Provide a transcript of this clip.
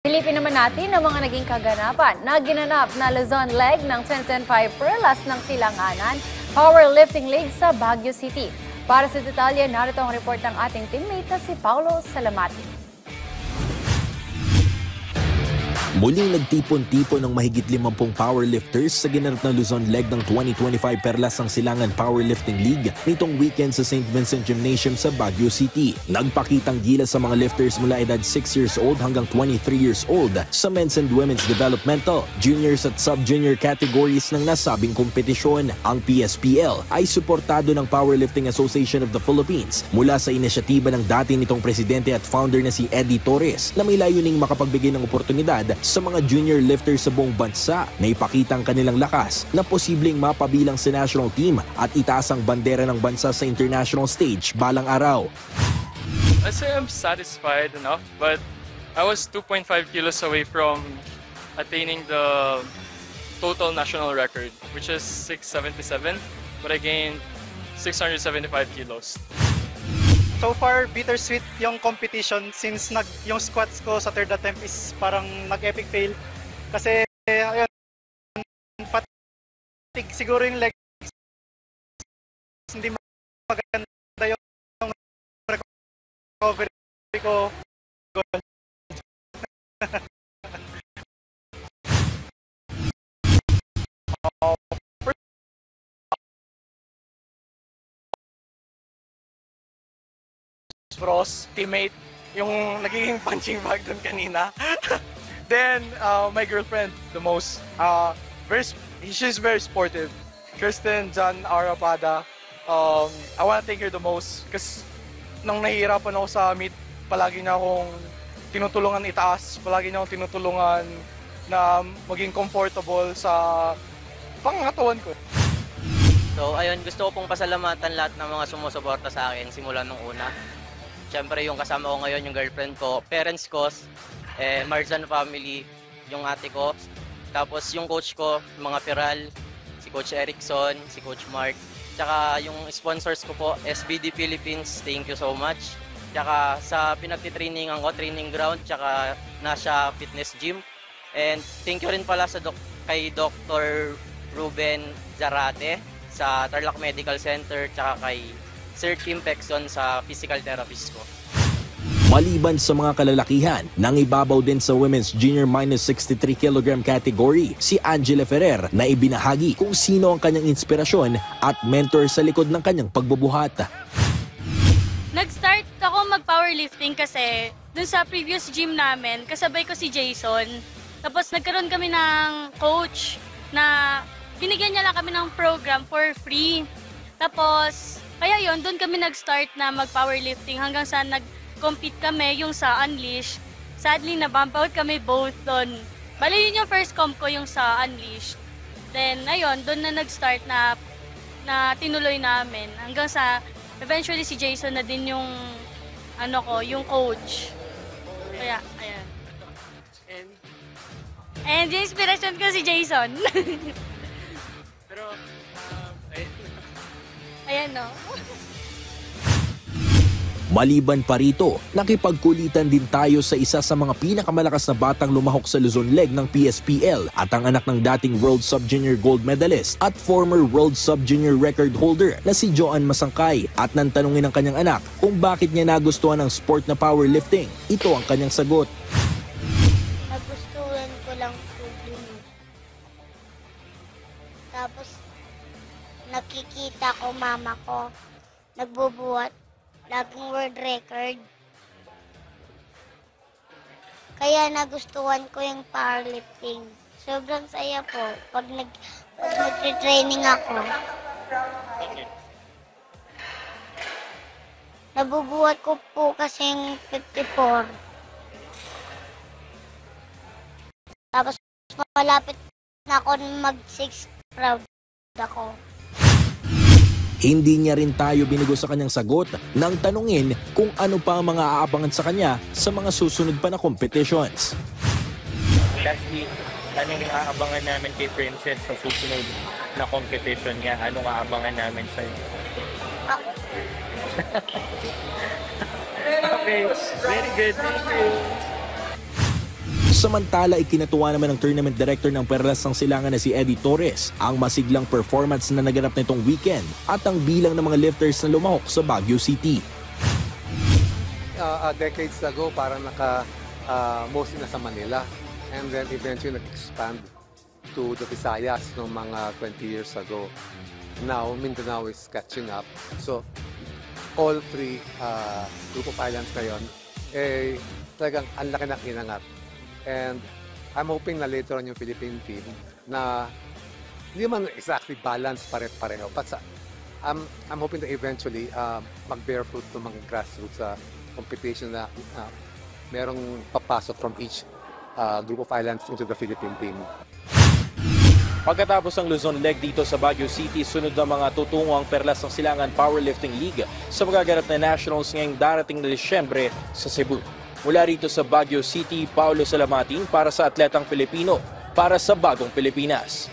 Silipin naman natin ang mga naging kaganapan na ginanap na Luzon leg ng 2025 Perlas ng Silanganan Powerlifting League sa Baguio City. Para sa detalye, narito ang report ng ating teammate na si Paulo Salamati. Muling nagtipon-tipon ng mahigit 50 powerlifters sa ginanap na Luzon leg ng 2025 Perlas ng Silangan Powerlifting League nitong weekend sa St. Vincent Gymnasium sa Baguio City. Nagpakitang gilas sa mga lifters mula edad 6 years old hanggang 23 years old sa men's and women's developmental, juniors at sub-junior categories ng nasabing kompetisyon. Ang PSPL ay suportado ng Powerlifting Association of the Philippines mula sa inisyatiba ng dati nitong presidente at founder na si Eddie Torres na may layuning makapagbigay ng oportunidad sa mga junior lifters sa buong bansa na ipakita ang kanilang lakas na posibleng mapabilang sa national team at itaas ang bandera ng bansa sa international stage balang araw. I'd say I'm satisfied enough, but I was 2.5 kilos away from attaining the total national record, which is 677, but I gained 675 kilos. So far, bittersweet yung competition since yung squats ko sa third attempt is parang nag-epic fail. Kasi, ayun, fatigue siguro yung legs. Hindi maganda yung recovery ko. Bros, teammate, yung nagiging punching bag dun kanina. Then, my girlfriend, the most, she's very sportive. Kristen John Arapada, I wanna thank her the most kasi nung nahihirapan ako sa meet, palagi niya akong tinutulungan itaas, palagi niya akong tinutulungan na maging comfortable sa pangangatawan ko. So ayun, gusto ko pong pasalamatan lahat ng mga sumusuporta sa akin simula nung una. Siyempre yung kasama ko ngayon, yung girlfriend ko, parents ko, Marzan family, yung ate ko. Tapos yung coach ko, mga Piral, si Coach Erickson, si Coach Mark. Tsaka yung sponsors ko po, SBD Philippines, thank you so much. Tsaka sa pinagtitrainingan ko, training ground, tsaka Nasha Fitness Gym. And thank you rin pala sa kay Dr. Ruben Zarate sa Tarlac Medical Center, tsaka kay Sir Kim Pexon sa physical therapist ko. Maliban sa mga kalalakihan, nangibabaw din sa women's junior minus 63 kg category si Angela Ferrer na ibinahagi kung sino ang kanyang inspirasyon at mentor sa likod ng kanyang pagbubuhat. Nag-start ako mag-powerlifting kasi dun sa previous gym namin, kasabay ko si Jason. Tapos nagkaroon kami ng coach na binigyan niya lang kami ng program for free. Tapos kaya yon, doon kami nag-start na mag-powerlifting hanggang sa nag-compete kami yung sa Unleash. Sadly, na-bump out kami both doon. Bali, yun yung first comp ko yung sa Unleash. Then, ayun, doon na nag-start na tinuloy namin. Hanggang sa, eventually si Jason na din yung, yung coach. Kaya, ayan. And yung inspiration ko si Jason. Pero, Ayan, no? Maliban pa rito, nakipagkulitan din tayo sa isa sa mga pinakamalakas na batang lumahok sa Luzon leg ng PSPL at ang anak ng dating World Sub-Junior Gold Medalist at former World Sub-Junior Record Holder na si Joan Masangkay at nang tanungin ng kanyang anak kung bakit niya nagustuhan ang sport na powerlifting. Ito ang kanyang sagot. Nagustuhan ko lang po dun. Tapos nakikita ko mama ko nagbubuhat, laging world record. Kaya nagustuhan ko yung powerlifting. Sobrang saya po pag nag-training ako. Nabubuhat ko po kasing 54. Tapos malapit na ako mag-6 proud ako. Hindi niya rin tayo binigo sa kanyang sagot nang tanungin kung ano pa ang mga aabangan sa kanya sa mga susunod pa na competitions. Lastly, anong aabangan namin kay Princess sa susunod na competition niya? Anong aabangan namin sa'yo? Okay, very good. Thank you. Samantala, ikinatuwa naman ng tournament director ng Perlas ng Silangan na si Eddie Torres ang masiglang performance na naganap nitong weekend at ang bilang ng mga lifters na lumahok sa Baguio City. Decades ago, parang mostly nasa Manila, and then eventually nag-expand to the Visayas noong mga 20 years ago. Now, Mindanao is catching up. So, all three group of islands ngayon, talagang ang laki ng inangat. And I'm hoping na later on yung Philippine team na hindi man exactly balance pare-pareho. But I'm hoping that eventually mag-bear fruit ng mga grassroots competition na merong papasok from each group of islands into the Philippine team. Pagkatapos ng Luzon leg dito sa Baguio City, sunod na mga tutungo ang Perlas ng Silangan Powerlifting League sa magaganap na nationals ngayong darating na Disyembre sa Cebu. Mula rito sa Baguio City, Paulo Salamatin para sa Atletang Pilipino, para sa Bagong Pilipinas.